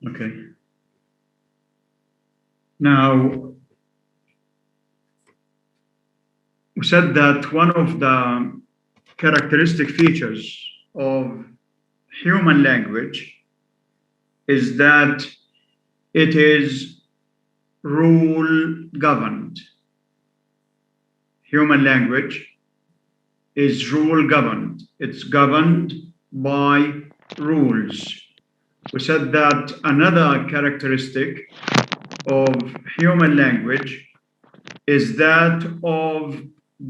Okay. Now, we said that one of the characteristic features of human language is that it is rule governed. Human language is rule governed. It's governed by rules. We said that another characteristic of human language is that of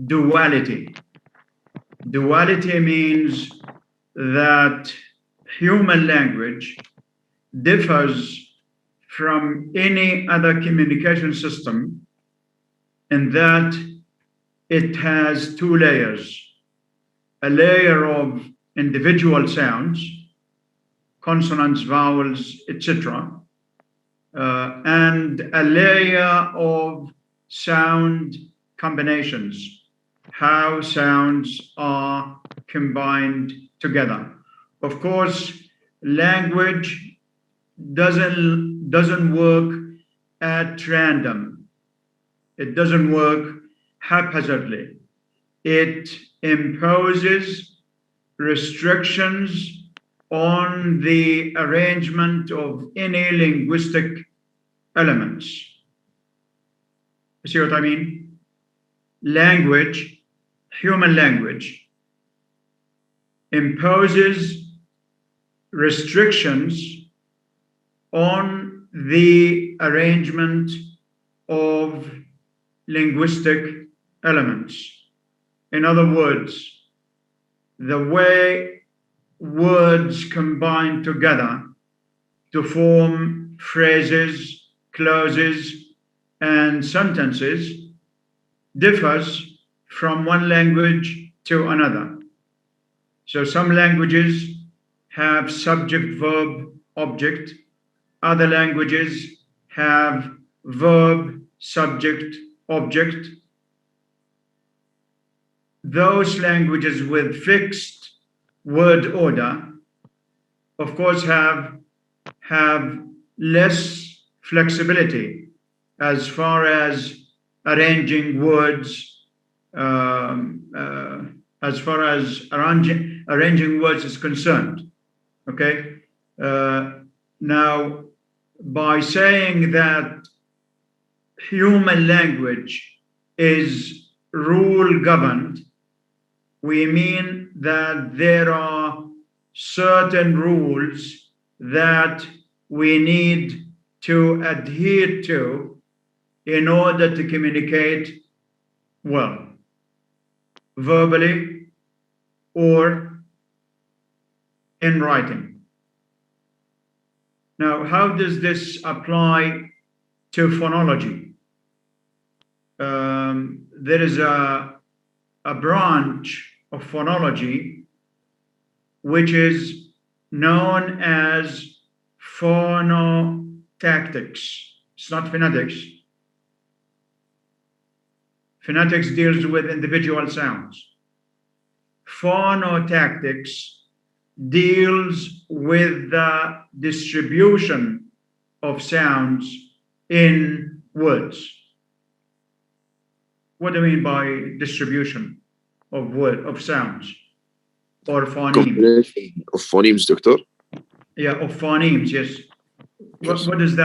duality. Duality means that human language differs from any other communication system in that it has two layers: a layer of individual sounds, consonants, vowels, etc., and a layer of sound combinations, how sounds are combined together. Of course, language doesn't work at random. It doesn't work haphazardly. It imposes restrictions on the arrangement of any linguistic elements. You see what I mean? Language, human language, imposes restrictions on the arrangement of linguistic elements. In other words, the way words combine together to form phrases, clauses, and sentences differs from one language to another. So some languages have subject, verb, object. Other languages have verb, subject, object. Those languages with fixed word order, of course, have less flexibility as far as arranging words, as far as arranging words is concerned. Okay. Now, by saying that human language is rule governed, we mean that there are certain rules that we need to adhere to in order to communicate well, verbally or in writing. Now, how does this apply to phonology? There is a branch of phonology which is known as phonotactics. It's not phonetics. Phonetics deals with individual sounds. Phonotactics deals with the distribution of sounds in words. What do you mean by distribution of sounds or phonemes? Combination of phonemes, Doctor. Yeah, of phonemes. Yes. What does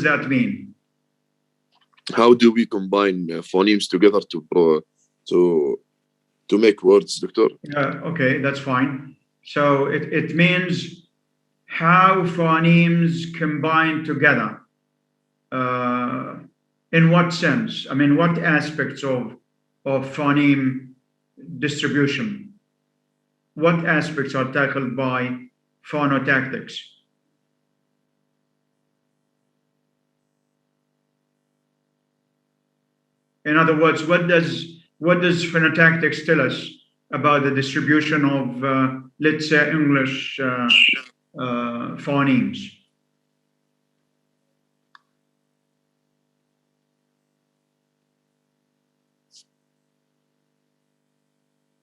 that mean? How do we combine phonemes together to make words, Doctor? Okay, that's fine. So it means how phonemes combine together. In what sense? I mean, what aspects of phoneme distribution? What aspects are tackled by phonotactics? In other words, what does phonotactics tell us about the distribution of, let's say, English phonemes?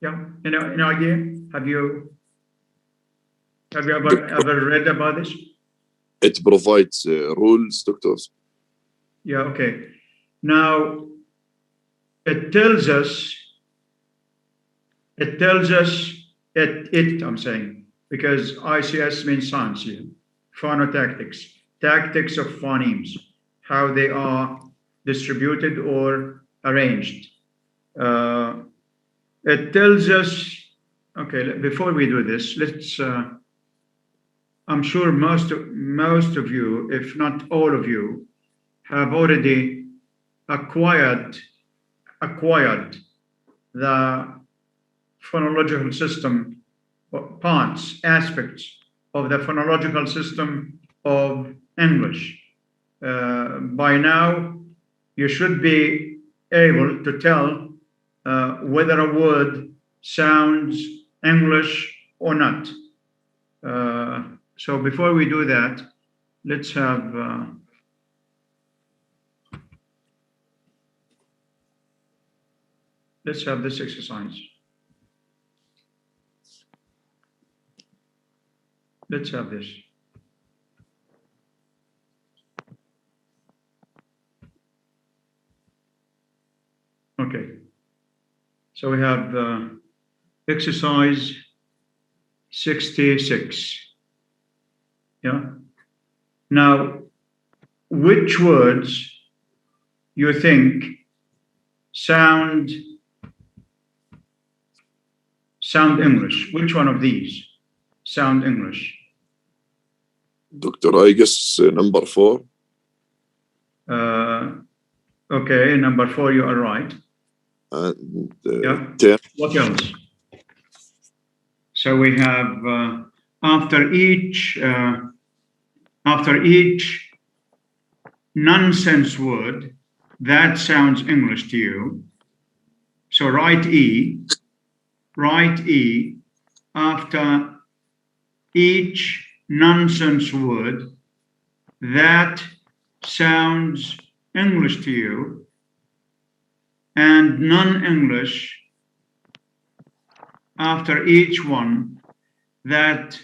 Yeah, any idea? Have you ever read about this? It provides rules, doctors. Yeah, okay. Now, it tells us, I'm saying, because ICS means science here, phonotactics, tactics of phonemes, how they are distributed or arranged. It tells us, okay, before we do this, let's, I'm sure most of you, if not all of you, have already acquired the phonological system, parts, aspects of the phonological system of English. By now, you should be able to tell whether a word sounds English or not. So before we do that, let's have this exercise. Let's have this. Okay. So we have exercise 66. Yeah. Now, which words you think sound English? Which one of these sound English? Doctor, I guess number 4. Okay, number 4, you are right. And yeah. 10. What else? So we have after each nonsense word that sounds English to you. So write E after each nonsense word that sounds English to you, and non-English after each one that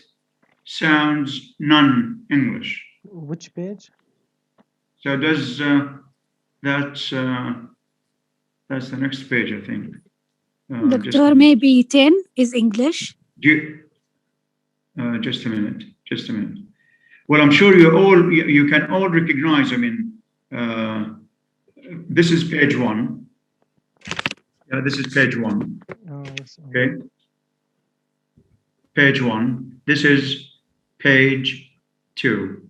sounds non-English. Which page? So does that's the next page, I think. Doctor, maybe 10 is English. Just a minute. Well, I'm sure you can all recognize. I mean, this is page 1. Yeah, this is page 1. Oh, yes. Okay. Page 1. This is page 2.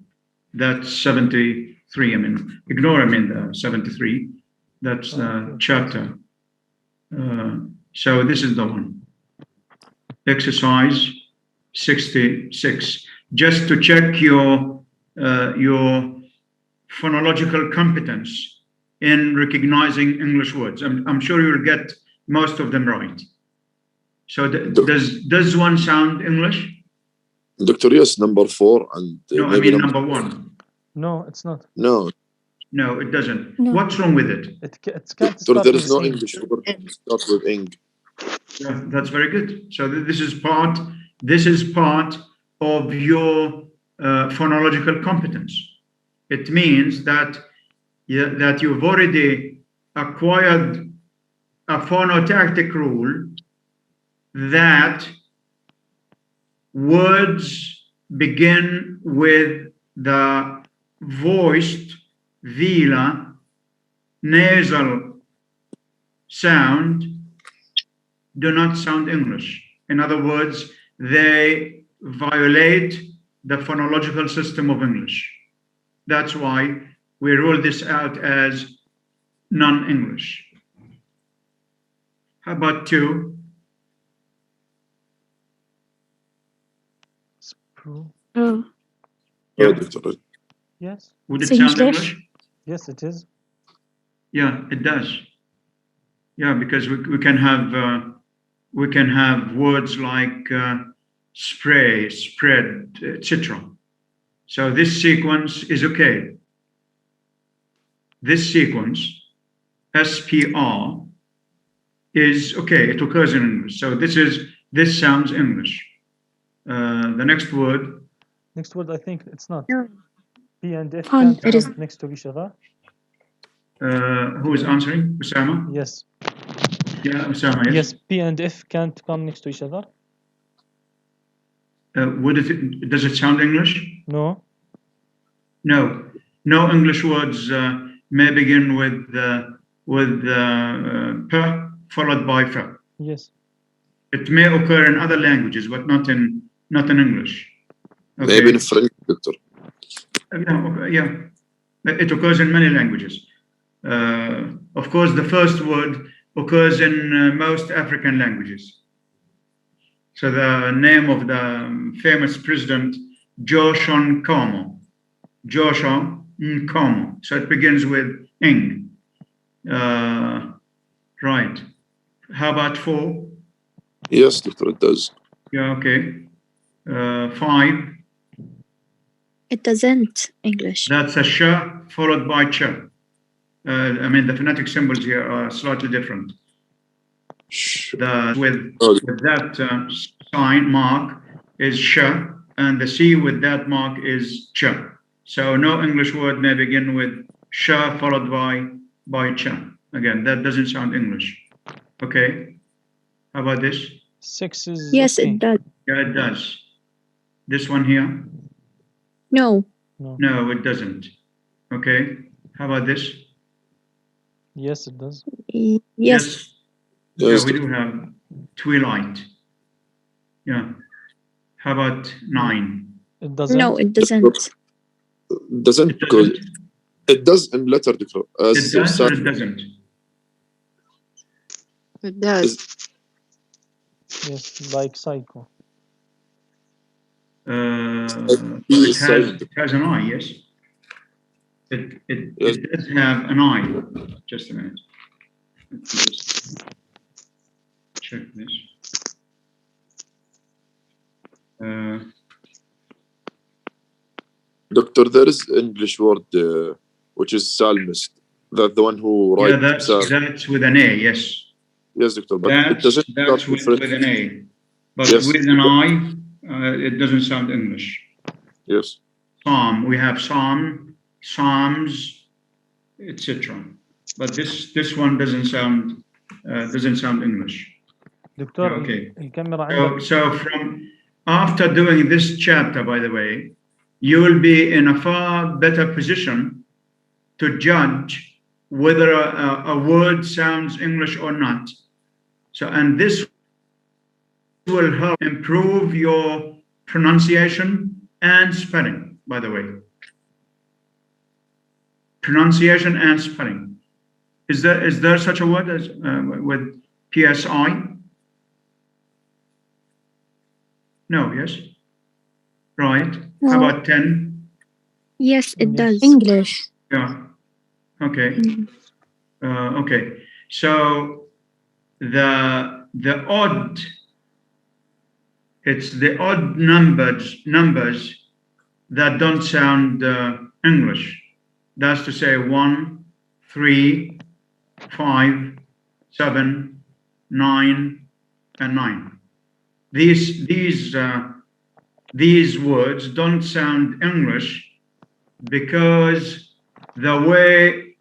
That's 73. I mean, ignore the 73. That's the chapter. So this is the one. Exercise 66. Just to check your phonological competence in recognizing English words. I'm sure you'll get most of them right. So does one sound English? Doctor, yes, number 4 and no, I mean number 1. No, it's not. No, it doesn't. No. What's wrong with it? It can't Doctor, start there with is no ing. English word start with ing. Yeah, that's very good. So this is part of your phonological competence. It means that that you've already acquired a phonotactic rule that words begin with the voiced velar nasal sound do not sound English. In other words, they violate the phonological system of English. That's why we rule this out as non-English. How about 2? Oh, Yeah. Doctor. Yes. Would it It's sound English? English? Yes, it is. Yeah, it does. Yeah, because we can have words like spray, spread, etc. So this sequence is okay. This sequence, SPR, is okay. It occurs in English. So this sounds English. The next word. Next word, I think it's not. P and F Oh, can't there is- come next to each other. Who is answering? Osama? Yes. Yeah, Osama, yes. Yes, P and F can't come next to each other. Does it sound English? No. No. No English words may begin with p followed by f. Yes. It may occur in other languages, but not in English. Maybe in French, Doctor. Yeah. It occurs in many languages. Of course, the first word occurs in most African languages. So the name of the famous president, Joshon Nkomo. Joshon Nkomo. So it begins with ing. Right. How about 4? Yes, Doctor, it does. Yeah, okay. 5. It doesn't English. That's a sh followed by ch. I mean, the phonetic symbols here are slightly different. With that sign mark is sh, and the C with that mark is ch. So no English word may begin with sh followed by ch. Again, that doesn't sound English. Okay. How about this? 6 is Yes, okay. it does. Yeah, it does. This one here? No. No, it doesn't. Okay. How about this? Yes, it does. Yes. Yeah, we do have twilight. Yeah. How about 9? It doesn't. No, it doesn't. Doesn't, because it does in letter, Doctor. It does or it doesn't? It does. Yes, like psycho. It has an eye, yes? It does have an eye. Just a minute. Let me just check this. Doctor, there is English word which is psalmist. That's the one who writes. That's with an A, yes. Yes, Doctor, but it That's doesn't with an A. But yes. with an I, it doesn't sound English. Yes. Psalm, we have Psalm, Psalms, etc. But this one doesn't sound English. Doctor, okay. الكاميرا عندك. So from after doing this chapter, by the way, you will be in a far better position to judge whether a word sounds English or not. So, and this will help improve your pronunciation and spelling, by the way. Pronunciation and spelling. Is there such a word as with PSI? No, yes? Right. No. How about 10? Yes, it does. English. Yeah. Okay. Okay. So the odd, it's the odd numbers that don't sound English. That's to say 1, 3, 5, 7, 9, and 9. These words don't sound English because the way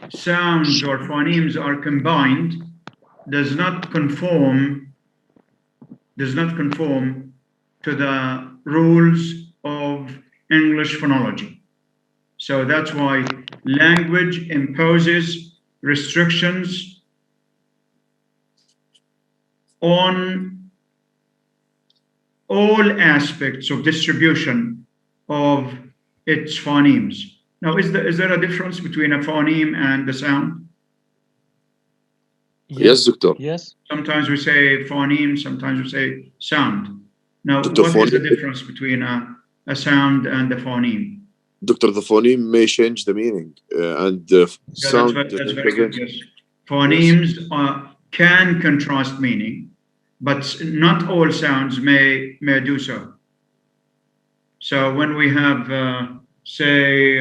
sounds or phonemes are combined does not conform to the rules of English phonology. So that's why language imposes restrictions on all aspects of distribution of its phonemes. Now, is there a difference between a phoneme and the sound? Yes, Doctor. Yes. Sometimes we say phoneme, sometimes we say sound. Now, Doctor, what is the difference between a sound and a phoneme? Doctor, the phoneme may change the meaning and the sound. That's very good, yes. Phonemes can contrast meaning, but not all sounds may do so. So when we have, say,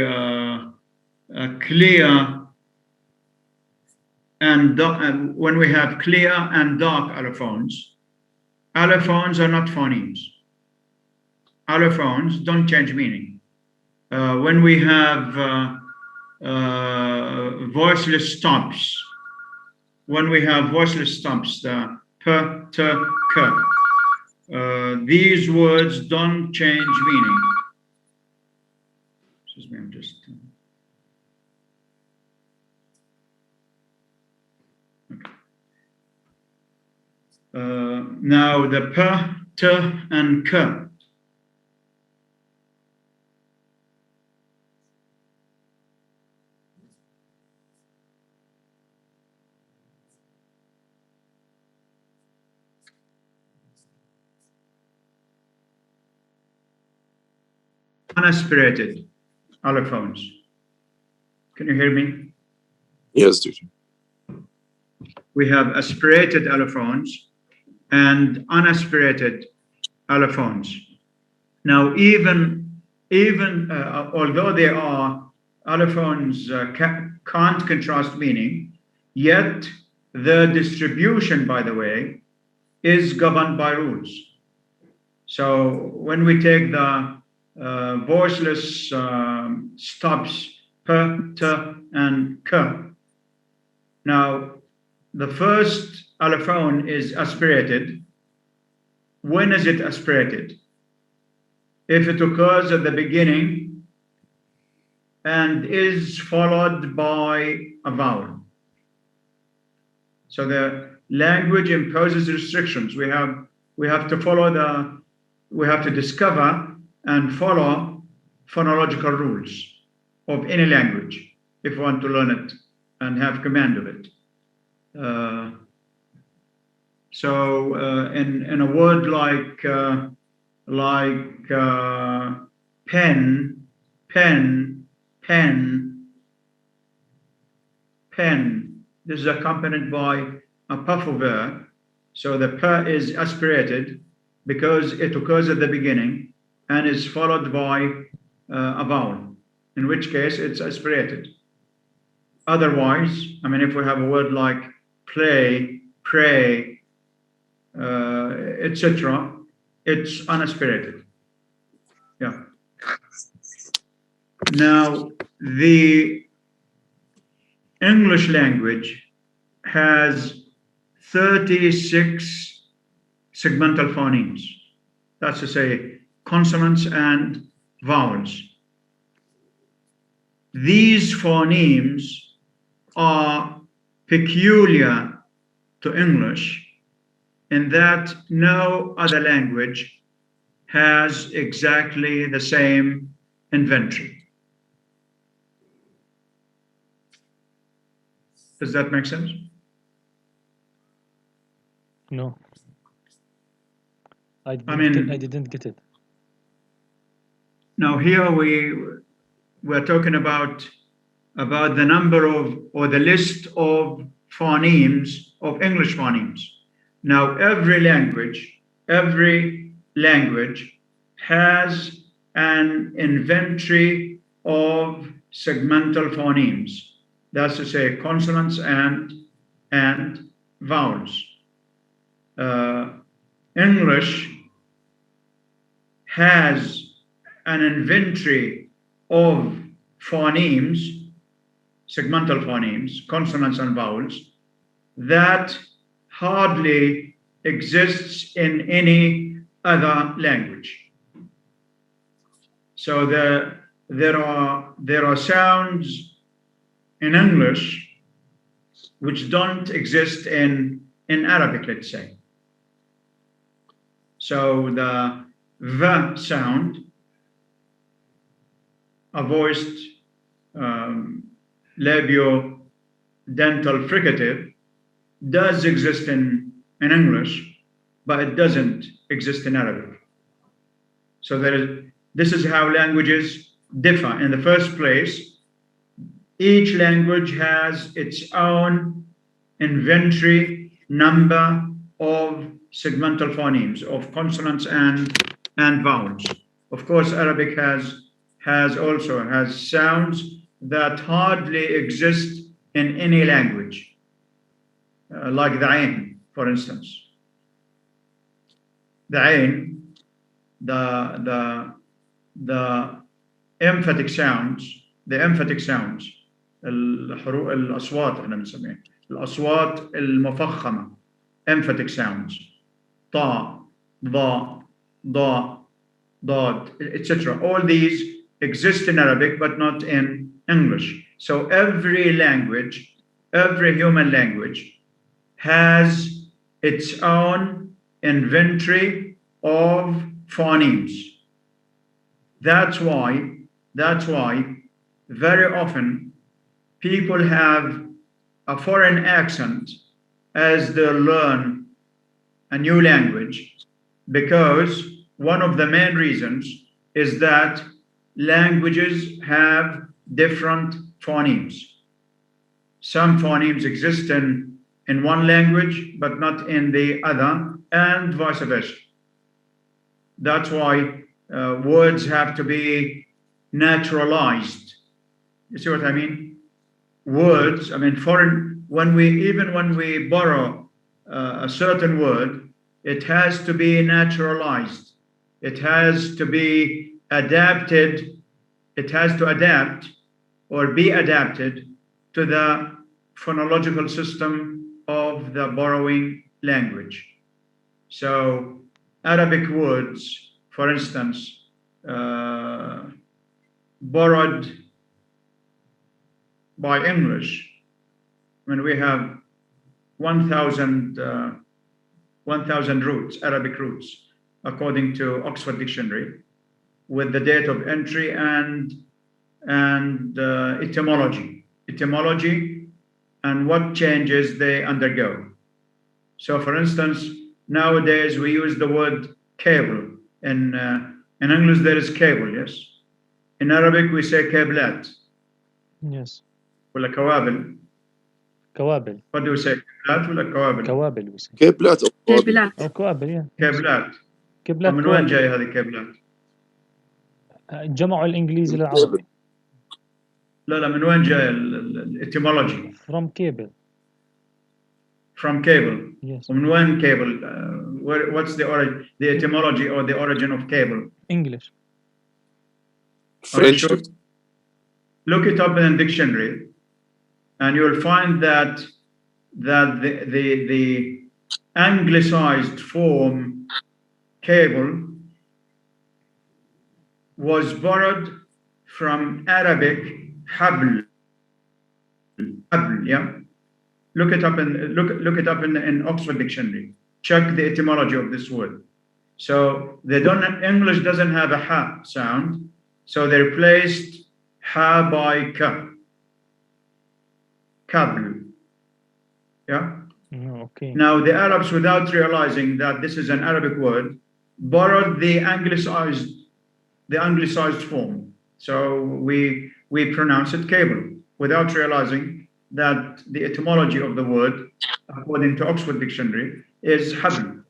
clear and when we have clear and dark allophones, allophones are not phonemes. Allophones don't change meaning. when we have voiceless stops, when we have voiceless stops, the p, t, k, these words don't change meaning. Excuse me, I'm just. Okay. Now the p, t, and k. Unaspirated allophones. Can you hear me? Yes, teacher. We have aspirated allophones and unaspirated allophones. Now, even although they are allophones can't contrast meaning, yet the distribution, by the way, is governed by rules. So when we take the voiceless stops p, t, and k. Now, the first allophone is aspirated. When is it aspirated? If it occurs at the beginning and is followed by a vowel. So the language imposes restrictions. We have to follow we have to discover and follow phonological rules of any language if we want to learn it and have command of it. In a word like pen, this is accompanied by a puff of air. So the p is aspirated because it occurs at the beginning and is followed by a vowel, in which case it's aspirated. Otherwise, I mean, if we have a word like play, pray, etc., it's unaspirated. Yeah. Now, the English language has 36 segmental phonemes. That's to say, consonants and vowels. These phonemes are peculiar to English in that no other language has exactly the same inventory. Does that make sense? No. I didn't get it. Now here we're talking about the number of, or the list of phonemes, of English phonemes. Now every language has an inventory of segmental phonemes. That's to say consonants and vowels. English has an inventory of phonemes, segmental phonemes, consonants and vowels, that hardly exists in any other language. So there are sounds in English which don't exist in Arabic, let's say. So the V sound, a voiced labio-dental fricative, does exist in English, but it doesn't exist in Arabic. So this is how languages differ. In the first place, each language has its own inventory number of segmental phonemes, of consonants and vowels. Of course, Arabic also has sounds that hardly exist in any language, like the ain, for instance. The ain, the emphatic sounds, the emphatic sounds, الأصوات احنا بنسميها الأصوات المفخمة, emphatic sounds, طا, ضا, ضا, ضاد, etc. All these exist in Arabic but not in English. So every language, every human language has its own inventory of phonemes. That's why very often people have a foreign accent as they learn a new language, because one of the main reasons is that languages have different phonemes. Some phonemes exist in one language but not in the other, and vice versa. That's why words have to be naturalized. You see what I mean? Words, I mean, foreign, when we borrow a certain word, it has to be naturalized. It has to be adapted. It has to adapt or be adapted to the phonological system of the borrowing language. So Arabic words, for instance, borrowed by English, when we have 1,000 roots, Arabic roots, according to Oxford Dictionary, with the date of entry and etymology, and what changes they undergo. So, for instance, nowadays we use the word cable. In English there is cable, yes. In Arabic we say cablat. Yes. ولا كوابل. كوابل. What do we say? كابلات ولا كوابل؟ كوابل we say. كابلات أو كوابل. كابلات. أو كوابل yeah. كابلات. كابلات من وين جاي هذه الكابلات؟ جمعوا الإنجليزي للعربي. لا من وين جاي الاتيمولوجي؟ From cable. From cable. Yes. ومن وين cable? What's the etymology or the origin of cable? English. French. Sure? Look it up in the dictionary, and you'll find that the anglicized form cable was borrowed from Arabic habl. Yeah. Look it up in Oxford Dictionary. Check the etymology of this word. So English doesn't have a ha sound, so they replaced ha by ka. Kabl. Yeah. Okay. Now the Arabs, without realizing that this is an Arabic word, borrowed the anglicized form. So we pronounce it cable without realizing that the etymology of the word, according to Oxford Dictionary, is habl.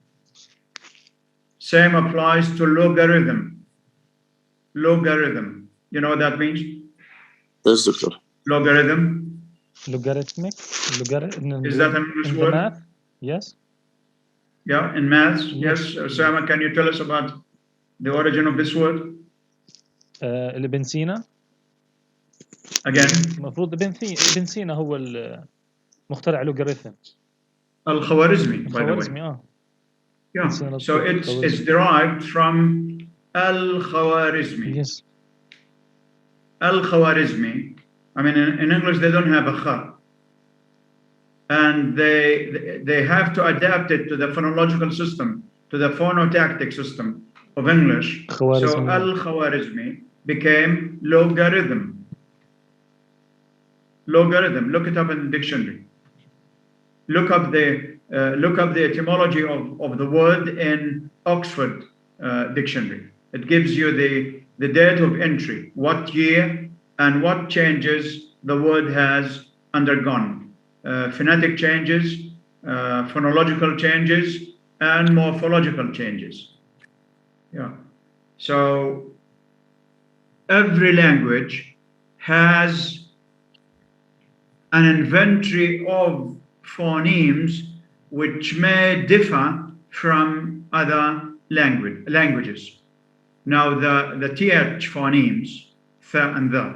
Same applies to logarithm. Logarithm. You know what that means? Yes, doctor. Logarithm. Logarithmic. Is that an English word? Math? Yes. Yeah, in maths. Yes. Osama, can you tell us about the origin of this word? ابن سينا. Again. المفروض ابن سينا هو المخترع لوغاريثم. الخوارزمي, by the way. الخوارزمي Yeah. So it's derived from al-Khwarizmi. Yes. Al-Khwarizmi. I mean, in English they don't have a kha, and they have to adapt it to the phonological system, to the phonotactic system of English. So al-Khwarizmi became logarithm. Logarithm. Look it up in the dictionary. Look up the etymology of the word in Oxford Dictionary. It gives you the date of entry, what year, and what changes the word has undergone. Phonetic changes, phonological changes, and morphological changes. Yeah. So every language has an inventory of phonemes which may differ from other languages. Now the TH phonemes, tha and the,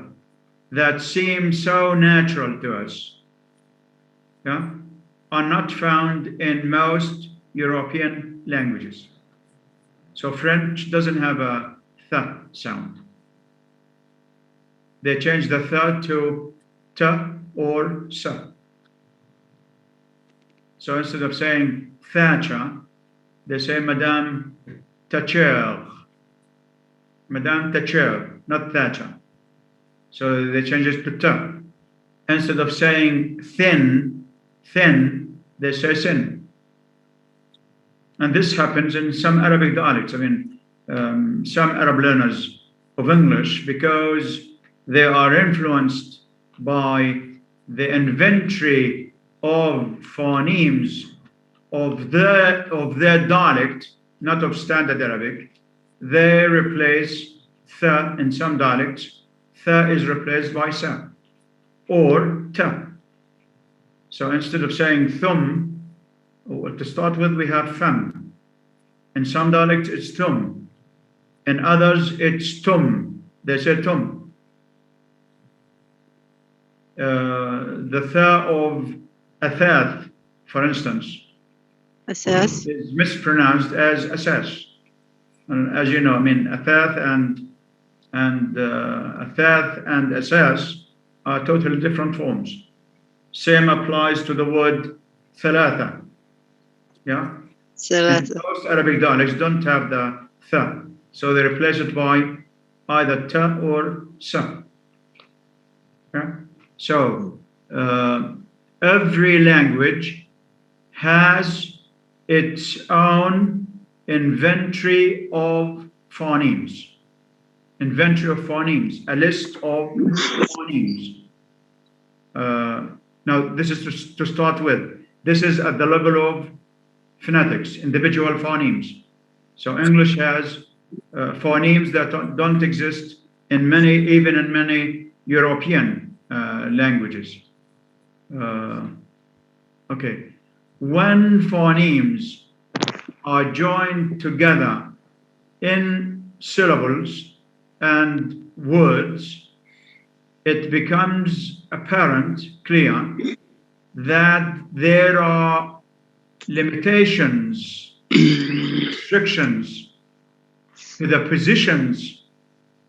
that seem so natural to us, yeah, are not found in most European languages. So French doesn't have a th sound. They change the th to t or s. So instead of saying Thatcher, they say Madame Thatcher. Madame Thatcher, not Thatcher. So they change it to t. Instead of saying thin, they say sin. And this happens in some Arabic dialects. I mean, some Arab learners of English, because they are influenced by the inventory of phonemes of their dialect, not of standard Arabic. They replace th in some dialects. Th is replaced by sa or ta. So instead of saying thumb, to start with, we have thumb. In some dialects, it's thumb. In others, it's tum. They say tum. The tha of athath, for instance, أساس. is mispronounced as asas. And as you know, I mean, athath and asas are totally different forms. Same applies to the word thalatha. Yeah. And ثلاثة. most Arabic dialects don't have the tha, so they replace it by either ta or sa. Yeah? So every language has its own inventory of phonemes. Inventory of phonemes, a list of phonemes. Now, this is to start with. This is at the level of phonetics, individual phonemes. So English has phonemes that don't exist in many, even in many European languages. Okay. When phonemes are joined together in syllables and words, it becomes apparent, clear, that there are limitations, restrictions to the positions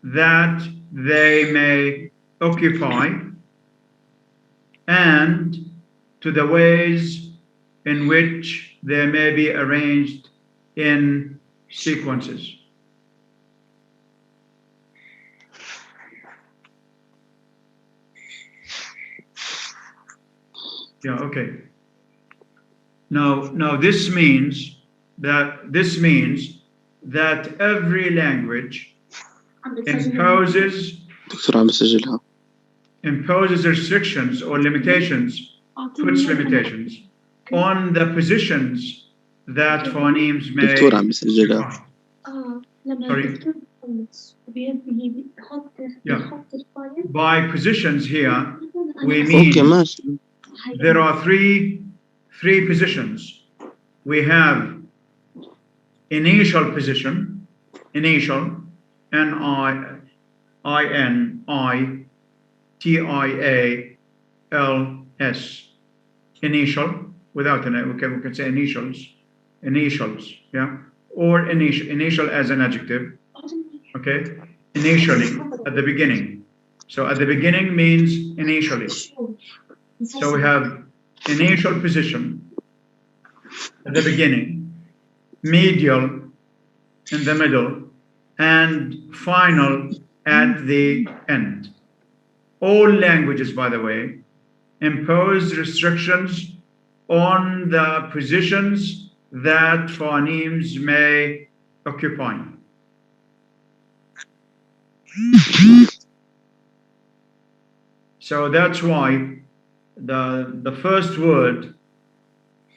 that they may occupy and to the ways in which they may be arranged in sequences. Yeah, okay. Now this means that every language imposes دكتور عم بسجلها. restrictions or limitations, puts limitations on the positions that phonemes may دكتور عم بسجلها. occupy. Sorry. Yeah. By positions here, we أوكي mean ماشي. there are three positions. We have initial position, initial, N-I-T-I-A-L-S, initial, without an A, we can say initials, yeah, or initial as an adjective, okay, initially, at the beginning. So at the beginning means initially. So we have initial position at the beginning, medial in the middle, and final at the end. All languages, by the way, impose restrictions on the positions that phonemes may occupy. So that's why the first word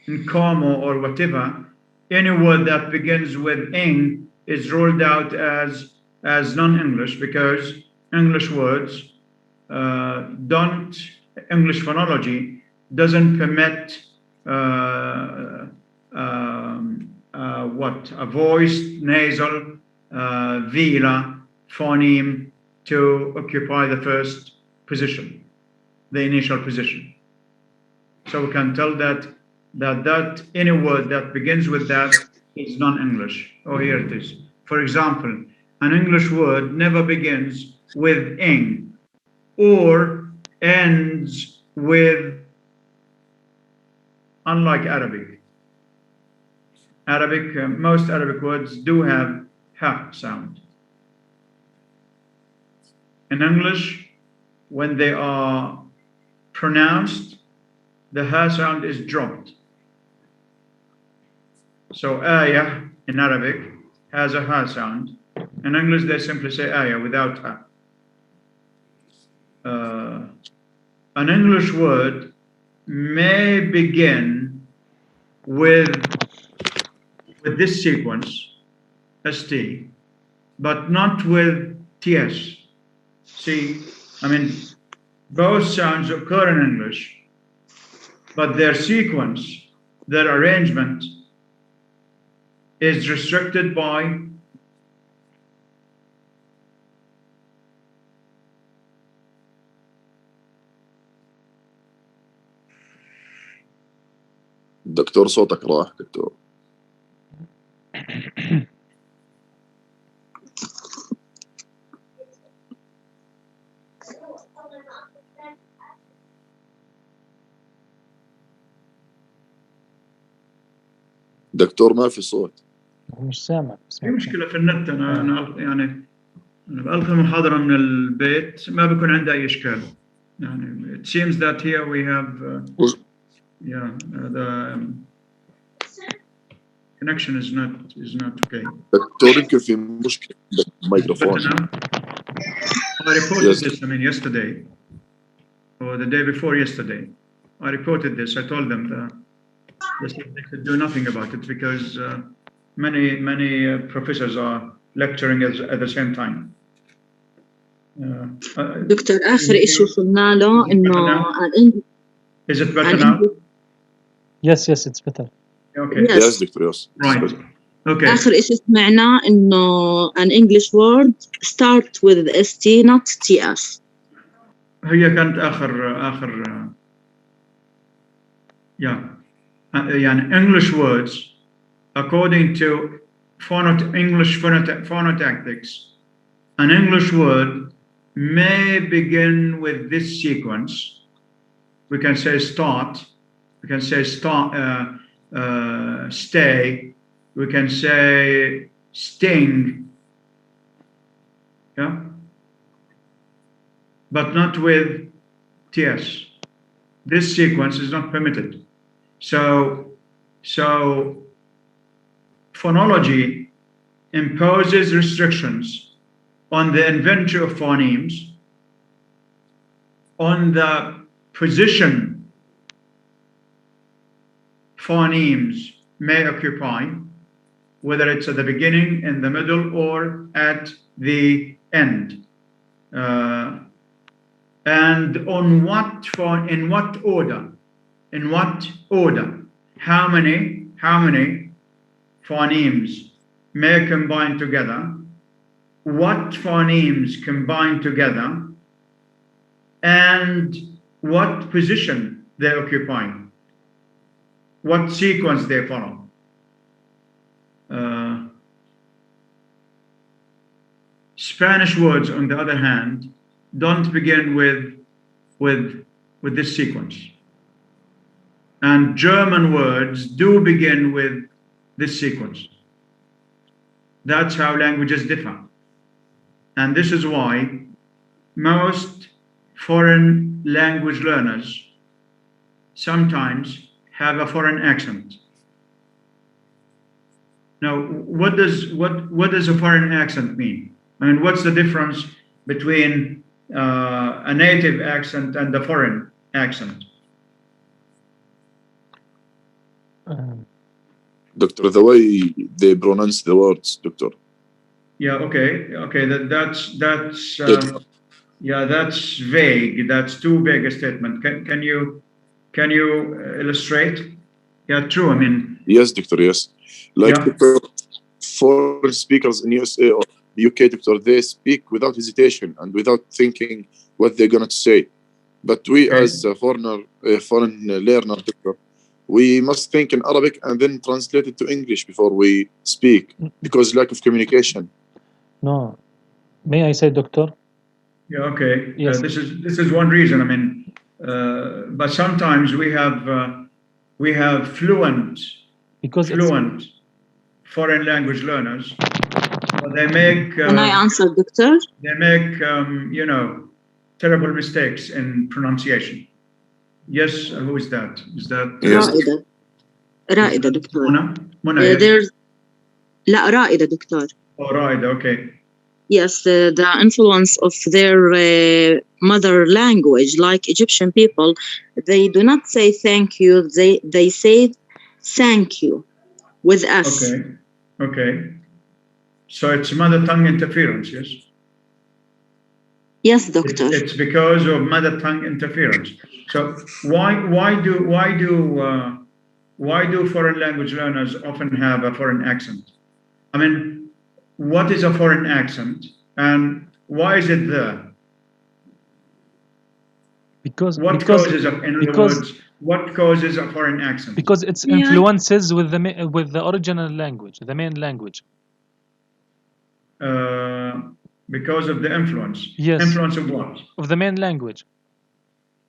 in Como or whatever, any word that begins with ing is ruled out as non-English, because English words English phonology doesn't permit a voiced, nasal, velar phoneme to occupy the first position, the initial position. So we can tell that any word that begins with that is non-English. Oh, here it is. For example, an English word never begins with ing or ends with, unlike Arabic. Most Arabic words do have ha sound. In English, when they are pronounced, the ha sound is dropped. So ayah in Arabic has a ha sound. In English, they simply say ayah without ha. An English word may begin with this sequence, ST, but not with TS. See, I mean, both sounds occur in English, but their sequence, their arrangement is restricted by دكتور صوتك راح دكتور. دكتور ما في صوت. مش سامع. في مشكلة في النت. أنا يعني أنا بألقي المحاضرة من البيت ما بيكون عندي أي إشكال. يعني it seems that here we have the connection is not okay. دكتور يمكن في مشكلة بالميكروفون. I reported this, I mean, yesterday or the day before yesterday. I reported this. I told them that they could do nothing about it because many professors are lecturing at the same time. دكتور آخر إشي وصلنا له إنه Is it better now? Yes, it's better. Okay. Yes, دكتور. Yes. Right. Okay. آخر إشي سمعناه إنه an English word start with ST not TS. هي كانت آخر يعني English words according to English phonotactics, an English word may begin with this sequence. We can say start. We can say stay. We can say sting. Yeah. But not with TS. This sequence is not permitted. So phonology imposes restrictions on the inventor of phonemes, on the position phonemes may occupy, whether it's at the beginning, in the middle, or at the end. And in what order, how many phonemes may combine together, what phonemes combine together, and what position they occupy, what sequence they follow. Spanish words, on the other hand, don't begin with this sequence. And German words do begin with this sequence. That's how languages differ. And this is why most foreign language learners sometimes have a foreign accent. Now, what does a foreign accent mean? I mean, what's the difference between a native accent and a foreign accent? Doctor, the way they pronounce the words, Doctor. Yeah. Okay. That's vague. That's too vague a statement. Can you illustrate? Yeah. True. I mean. Yes, Doctor. Yes. Like Doctor, foreign speakers in USA UK, doctor, they speak without hesitation and without thinking what they're going to say. But we, Okay. as a foreign learner, doctor, we must think in Arabic and then translate it to English before we speak, because lack of communication. No. May I say, doctor? Yeah, okay. Yes. This is one reason. I mean, but sometimes we have fluent Because foreign language learners. But they make Can I answer, doctor? they make terrible mistakes in pronunciation. Yes, who is that? Is that Yes. رائدة دكتور. Mona, yes. There's لا رائدة دكتور. Oh, right, okay. Yes, the influence of their mother language, like Egyptian people, they do not say thank you. They say thank you with S. Okay. So it's mother tongue interference, yes? Yes, doctor. It's because of mother tongue interference. So why do foreign language learners often have a foreign accent? I mean, what is a foreign accent and why is it there? because What causes a foreign accent? Because it's influences with the original language, the main language. Because of the influence. Yes. Influence of what? Of the main language,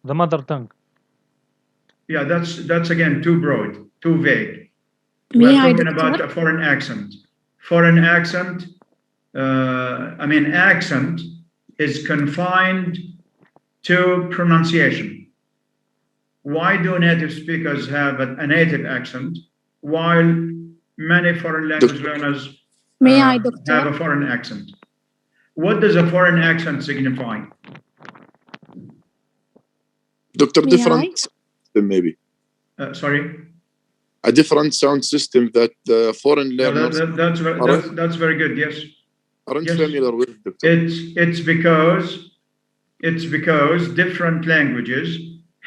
the mother tongue. Yeah, that's again too broad, too vague. May We're I, talking doctor? about a foreign accent. Foreign accent, accent is confined to pronunciation. Why do native speakers have a native accent while many foreign language learners May I, have doctor? a foreign accent? What does a foreign accent signify? Doctor, May different system maybe. Sorry? A different sound system that foreign Yeah, learners that's very good, yes. aren't Yes. familiar with, doctor. It's because different languages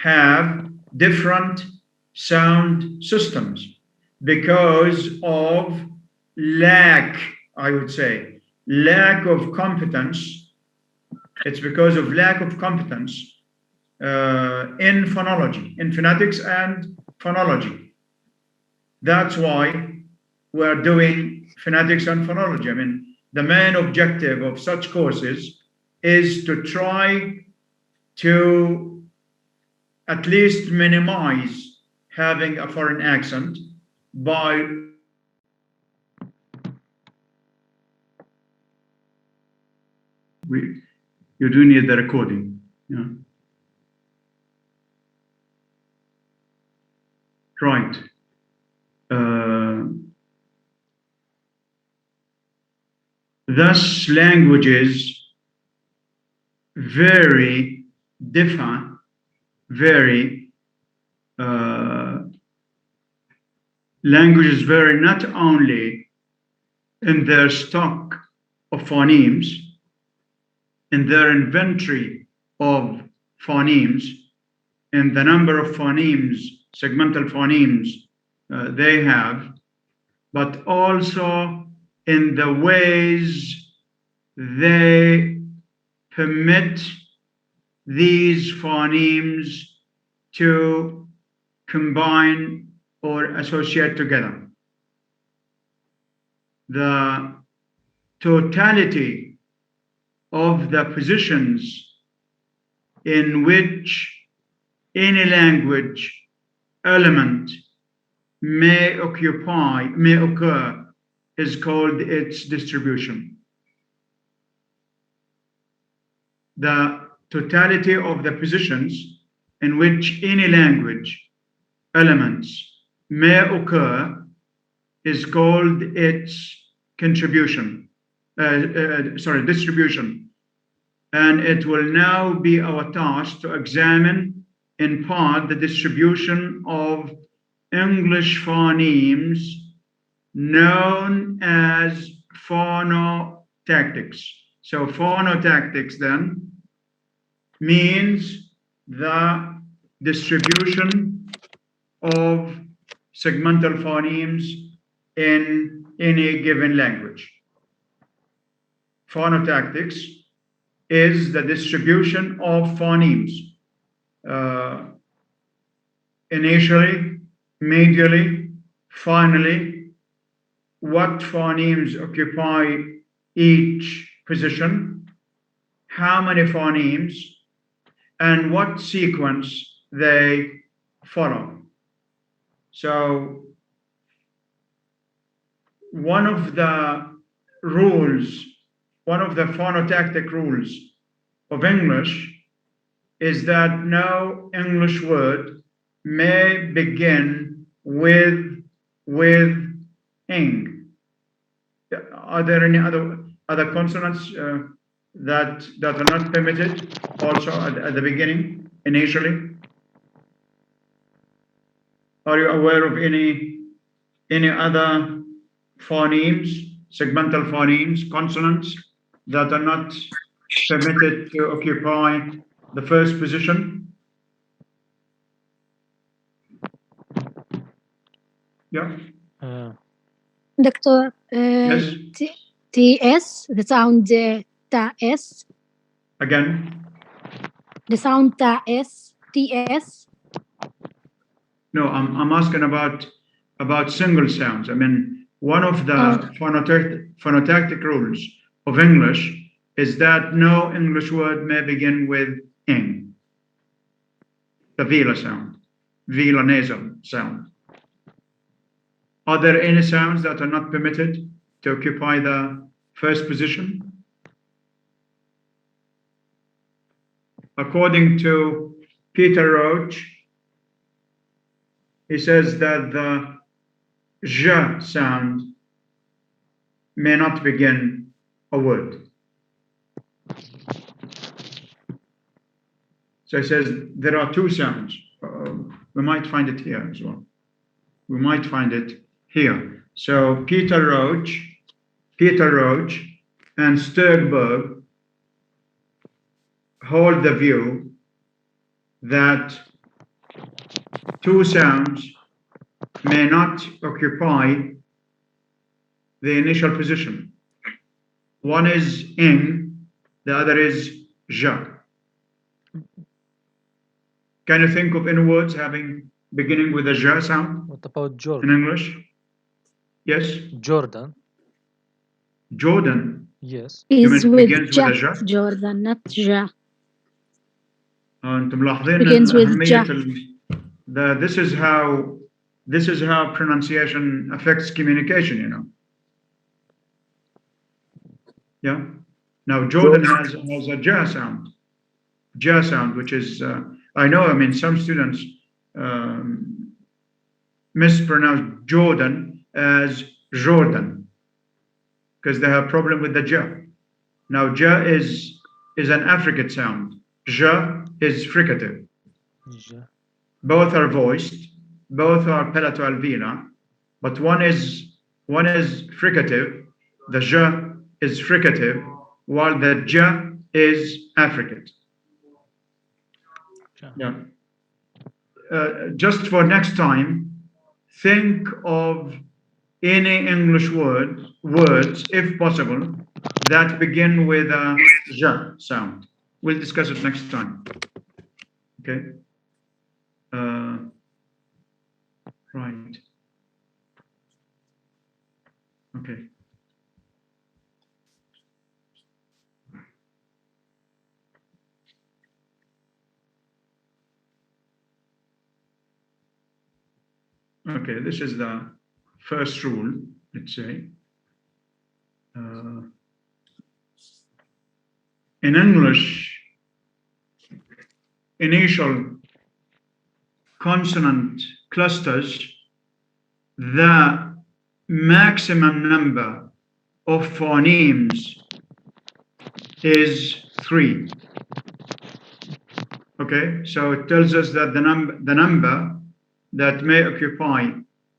have different sound systems because of lack, I would say, lack of competence. It's because of lack of competence in phonology, in phonetics and phonology. That's why we're doing phonetics and phonology. I mean, the main objective of such courses is to try to at least minimize having a foreign accent by you do need the recording. Yeah. Right. Thus, languages vary, differ, vary. Languages vary not only in their stock of phonemes, in their inventory of phonemes, in the number of phonemes, segmental phonemes they have, but also in the ways they permit these phonemes to combine or associate together. The totality of the positions in which any language element may occur is called its distribution. The totality of the positions in which any language elements may occur is called its distribution. And it will now be our task to examine in part the distribution of English phonemes known as phonotactics. So phonotactics then means the distribution of segmental phonemes in any given language. phonotactics is the distribution of phonemes. Initially, medially, finally, what phonemes occupy each position, how many phonemes, and what sequence they follow. So one of the rules, one of the phonotactic rules of English is that no English word may begin with ing. Are there any other consonants that are not permitted also at the beginning, initially? Are you aware of any other phonemes, segmental phonemes, consonants that are not permitted to occupy the first position? Yeah. Doctor, Yes. TS, the sound ta-s, Again. the sound ta-s, TS. No, I'm asking about single sounds. I mean, one of the phonotactic rules of English is that no English word may begin with ing, the velar sound, velar nasal sound. Are there any sounds that are not permitted to occupy the first position? According to Peter Roach, he says that the j sound may not begin a word. So he says there are two sounds. We might find it here as well. We might find it here. So Peter Roach and Sturgberg hold the view that two sounds may not occupy the initial position. One is ing, the other is ja. Can you think of any words beginning with a ja sound? What about In Jordan? English? Yes. Jordan. Jordan. Yes. Is with begins ja, with a ja. Jordan, not ja. أنتم ملاحظين Begins with ja. this is how pronunciation affects communication, you know. Yeah. Now Jordan has a ja sound, which is I know. I mean, some students mispronounce Jordan as Jordan because they have a problem with the ja. Now ja is an affricate sound. Ja is fricative. Ja. Both are voiced, both are palato-alveolar, but one is fricative. The ja is fricative, while the ja is affricate. Yeah. Just for next time, think of any English words, if possible, that begin with a ja sound. We'll discuss it next time. Okay. Right. Okay. Okay, this is the first rule, let's say. In English, initial consonant clusters, the maximum number of phonemes is 3. Okay, so it tells us that the number that may occupy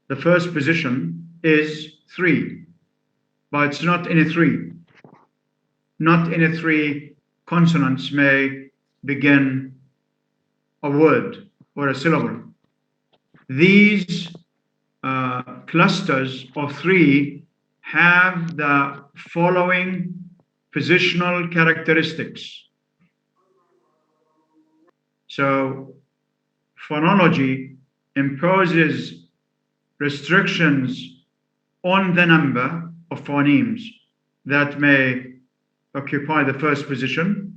the first position is 3, but it's not any 3. Not any 3 consonants may begin a word or a syllable. These clusters of 3 have the following positional characteristics. So phonology imposes restrictions on the number of phonemes that may occupy the first position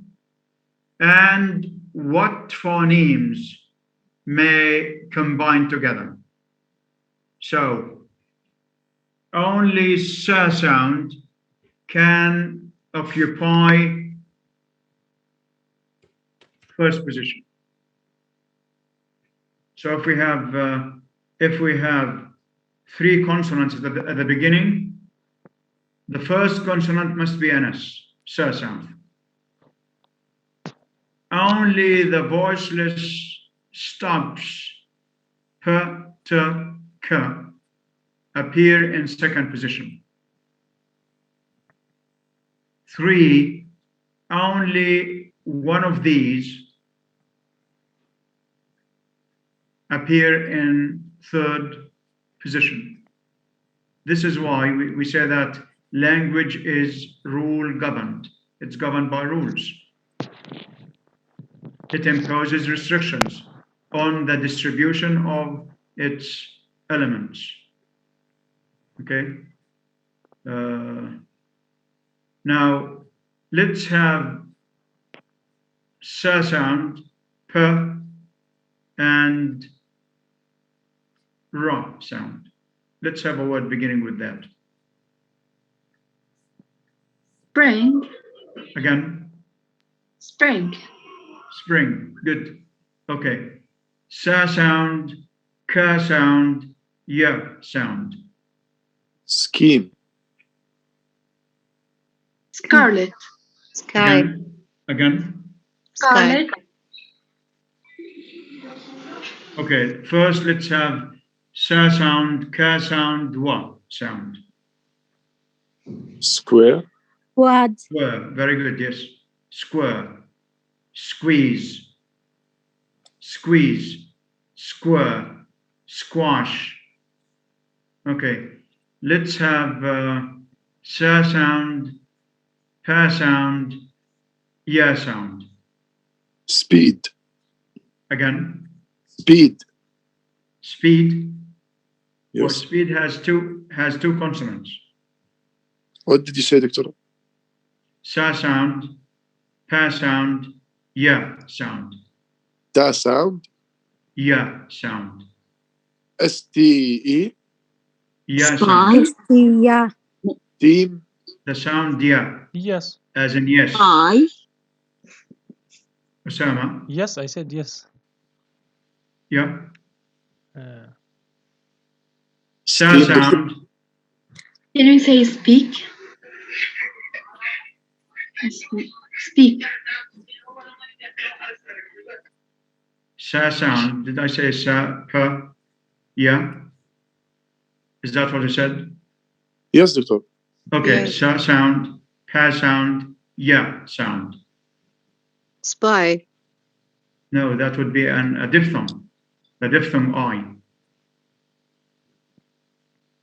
and what phonemes may combine together. So only S sound can occupy first position. So if we have three consonants at the beginning, the first consonant must be an S sound. Only the voiceless stops P, T, K appear in second position. 3, only one of these appear in third position. This is why we say that language is rule governed. It's governed by rules. It imposes restrictions on the distribution of its elements. Okay. Now let's have S sound, P, and R sound. Let's have a word beginning with that. Spring. Again. Spring. Spring. Good. Okay. S sound, K sound, Y sound. Scheme. Scarlet. Sky. Again. Scarlet. Okay. First, let's have S sound, K sound, W sound. Square. Quad. Square. Very good. Yes. Square. Squeeze. Squeeze. Square. Squash. Okay. Let's have S sound, P sound, Y sound. Speed. Again. Speed. Speed. Well, Yes. speed has two consonants. What did you say, Doctor? S sound, P sound, Y sound. Da sound. Y sound. STE. Y Spy. sound. Yeah. Team. The sound Y, Yes. as in yes. I. Osama. Yes, I said yes. Yeah. Uh, S Steam. sound. Can we say speak? Speak. S sound. Did I say S, P, Y? Is that what you said? Yes, Doctor. Okay. Yes. S sound, P sound, Y sound. Spy. No, that would be a diphthong. The diphthong I.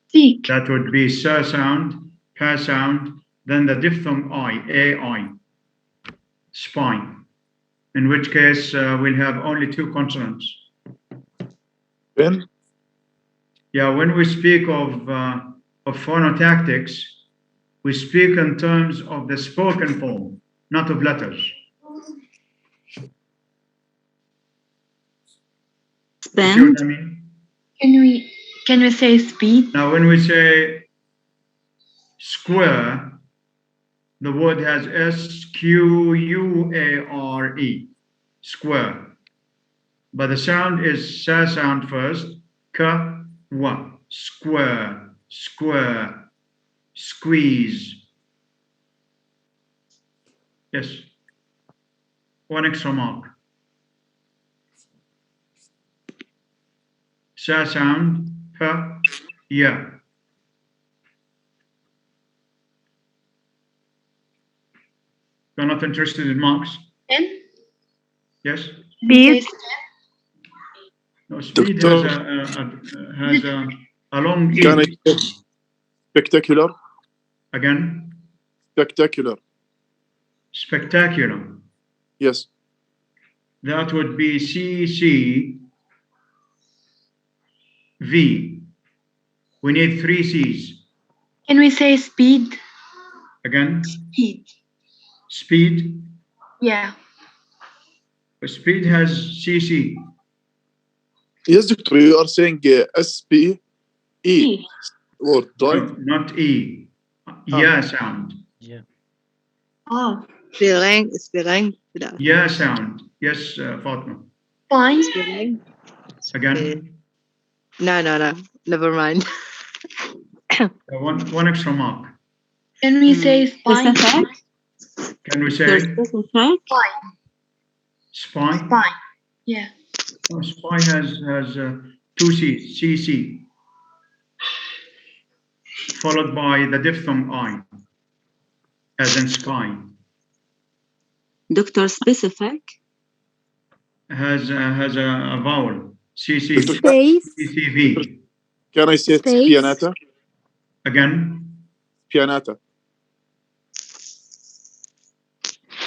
Seek. That would be S sound, P sound, then the diphthong I, AI. Spy. In which case we'll have only two consonants. Pen. Yeah, when we speak of phonotactics, we speak in terms of the spoken form, not of letters. You see Spend. what I mean? Can we say speed? Now, when we say square, the word has S-Q-U-A-R-E, square. But the sound is S sound first, K-W, square, square, squeeze. Yes. One extra mark. S sound, P, Y. You're not interested in marks? N? Yes? Speed. No, speed Doctor. has a long Can I E. say spectacular? Again, Spectacular. Spectacular. Yes. That would be CCV. We need 3 C's. Can we say speed? Again, Speed. speed. Yeah. Speed has CC. Yes, Doctor, you are saying SPE E. word, right? No, not E. Yeah sound. Yeah. Oh. spelling. لا. Yeah sound. Yes, Fatma. Fine. Spelling. Again, No. Never mind. one extra mark. Can we say spine? Specific. Can we So say specific. spy? Spine. Yeah. Oh, spy has 2 C's, CC, followed by the diphthong I, as in sky. Doctor, specific. Has a vowel, CC, Doctor, Space. CCV. can I say Space. pianata? Again, Pianata.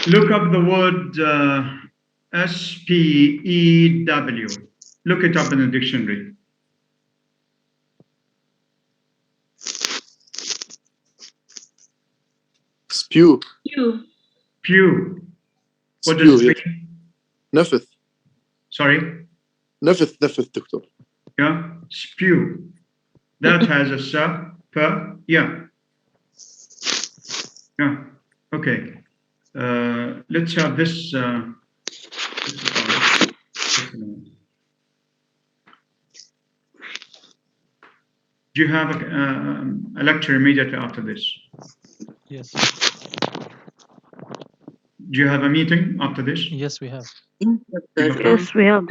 look up the word SPEW. Look it up in the dictionary. Spew. You. Pew. What Spew, does it yes. mean? Nafith. Sorry? Nafith, Doctor. Yeah, spew. That has a sa, pa, yeah. Yeah, okay. Let's have this. Do you have a lecture immediately after this? Yes. Do you have a meeting after this? Yes, we have. Yes, we have.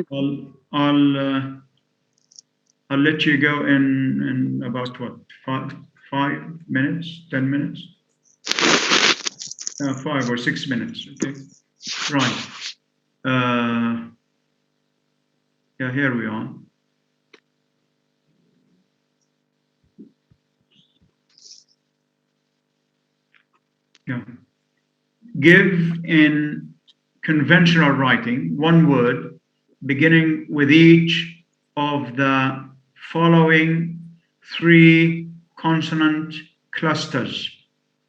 I'll let you go in about what, 5 minutes, 10 minutes, 5 or 6 minutes. Okay, right. Yeah, here we are. Yeah. Give in conventional writing one word beginning with each of the following 3 consonant clusters.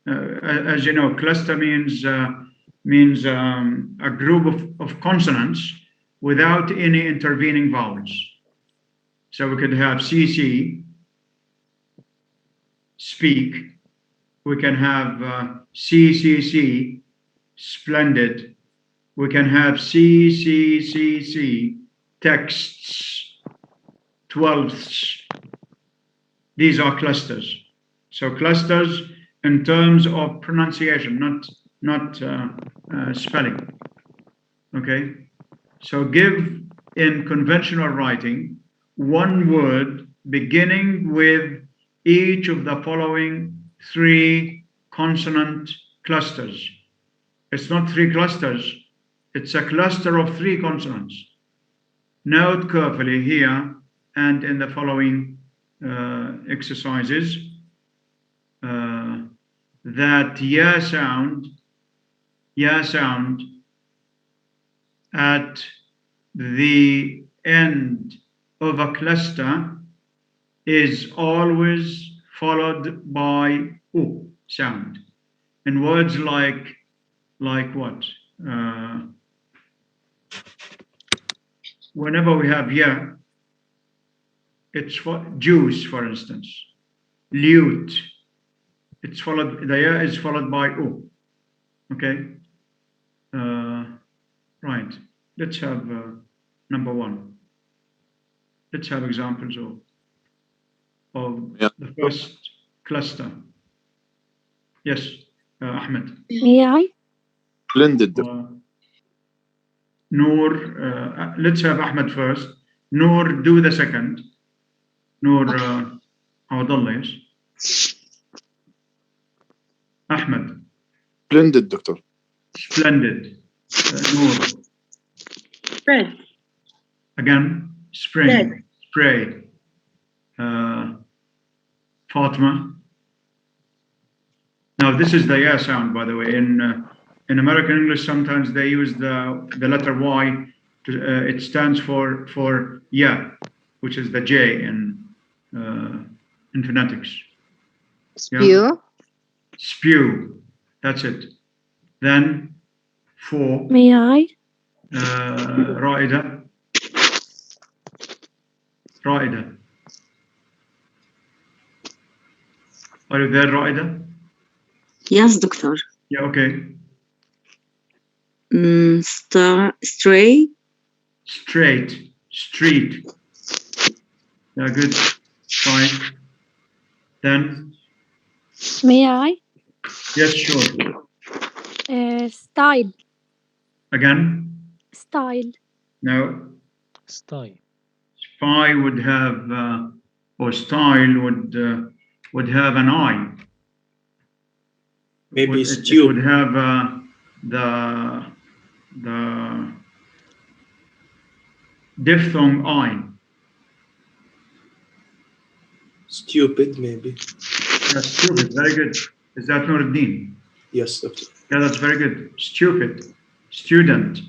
As you know, cluster means a group of consonants without any intervening vowels. So we could have CC, speak. We can have CCC, splendid. We can have CCCC, texts, twelfths. These are clusters. So clusters in terms of pronunciation, not spelling. Okay. So give in conventional writing one word beginning with each of the following 3 consonant clusters. It's not 3 clusters, it's a cluster of 3 consonants. Note carefully here and in the following exercises that ya sound at the end of a cluster is always followed by U sound. In words like what? Whenever we have ya, it's for juice, for instance. Lute. It's followed, the ya is followed by U. Okay? Right. Let's have number 1. Let's have examples of the first cluster. Yes, Ahmed. May I? Splendid. Noor, let's have Ahmed first. Noor, do the second. Noor, Awadallah, yes. Ahmed. Splendid, Doctor. Splendid. Noor. Spread. Again, spring. Spray. Fatma. Now this is the ya sound, by the way. in American English, sometimes they use the letter Y. It stands for yeah, which is the J in phonetics. Spew. Spew. That's it. Then 4. May I? رائدة. رائدة. Are you there, رائدة? Yes, doctor. Yeah, okay. Stray. Straight. Street. Yeah, good. Fine. Then? May I? Yes, sure. Style. Again? Style. No. Style. Spy would have, or style would have an I. Maybe It stew. would have the diphthong I. Stupid, maybe. That's stupid. Very good. Is that Nuruddin? Yes, doctor. Yeah, that's very good. Stupid. Student.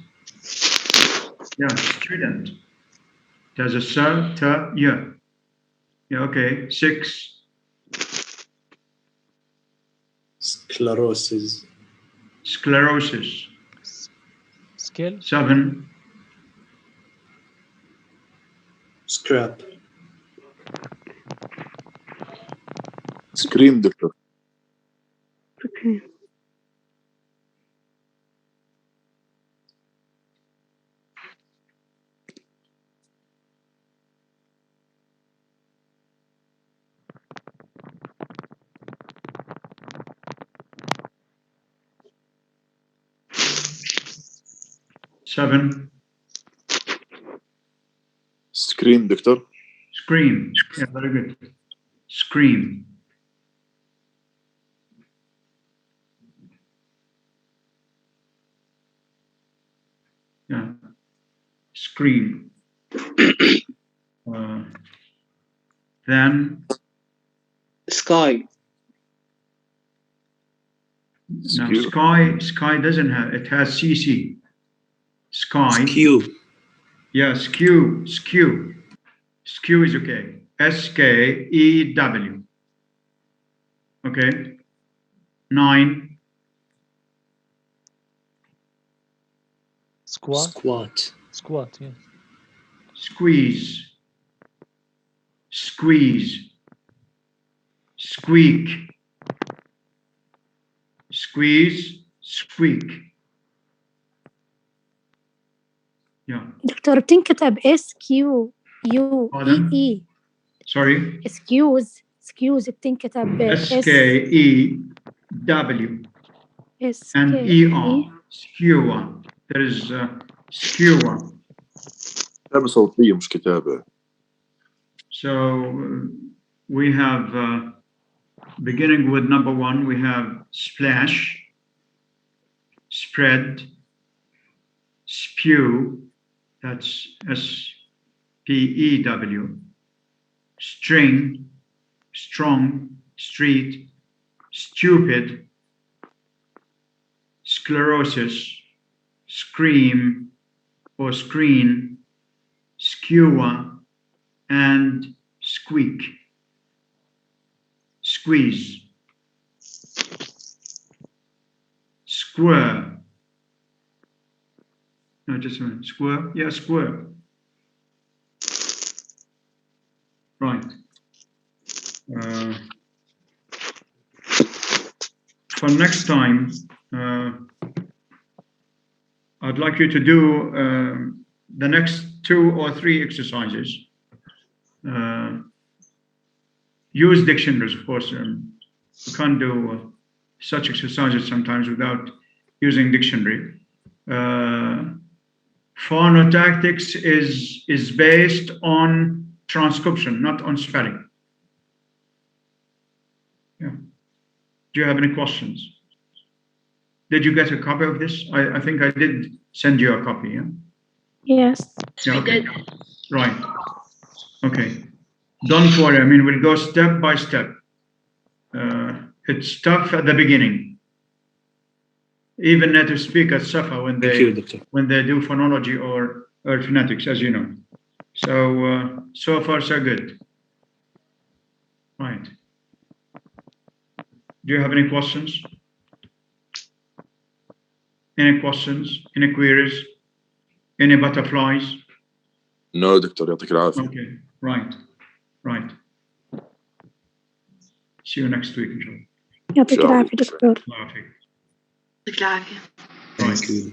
Yeah, student. There's a sir, yeah. Yeah, okay. 6. Sclerosis. Sclerosis. Skill. 7. Scrap. Scream, doctor. Okay. Seven. Scream, doctor. Scream. Yeah, very good. Scream. Yeah. Scream. Then Sky. now sky doesn't have, it has CC. Sky. Skew. Yeah, skew. Skew is okay. SKEW. Okay. 9. Squat. Squat. Squat, yeah. Squeeze. Squeeze. Squeak. Squeeze. Squeak. Yeah. دكتور بتنكتب SQUEE. Sorry. Excuse بتنكتب SKEW and ER. Skewer. There is skewer. كتابة صوتية مش كتابة. So we have beginning with number 1, we have splash, spread, spew, that's SPEW, string, strong, street, stupid, sclerosis, scream or screen, skewer, and squeak. Squeeze. Square. No, just a minute. Square? Yeah, square. Right. For next time, I'd like you to do the next 2 or 3 exercises. Use dictionaries, of course. You can't do such exercises sometimes without using dictionary. Phonotactics is based on transcription, not on spelling. Yeah. Do you have any questions? Did you get a copy of this? I think I did send you a copy, yeah? Yes. Yeah, okay. Right. Okay. Don't worry. I mean, we'll go step by step. It's tough at the beginning. even native speakers suffer when Thank you, they Doctor. do phonology or phonetics, as you know. So so far so good. Right. Do you have any questions? Any questions? Any queries? Any butterflies? No, دكتور يعطيك العافية. Okay. Right. Right. See you next week, inshallah. يعطيك العافية دكتور. الله يعافيك. يعطيك العافية. Right. Thank you.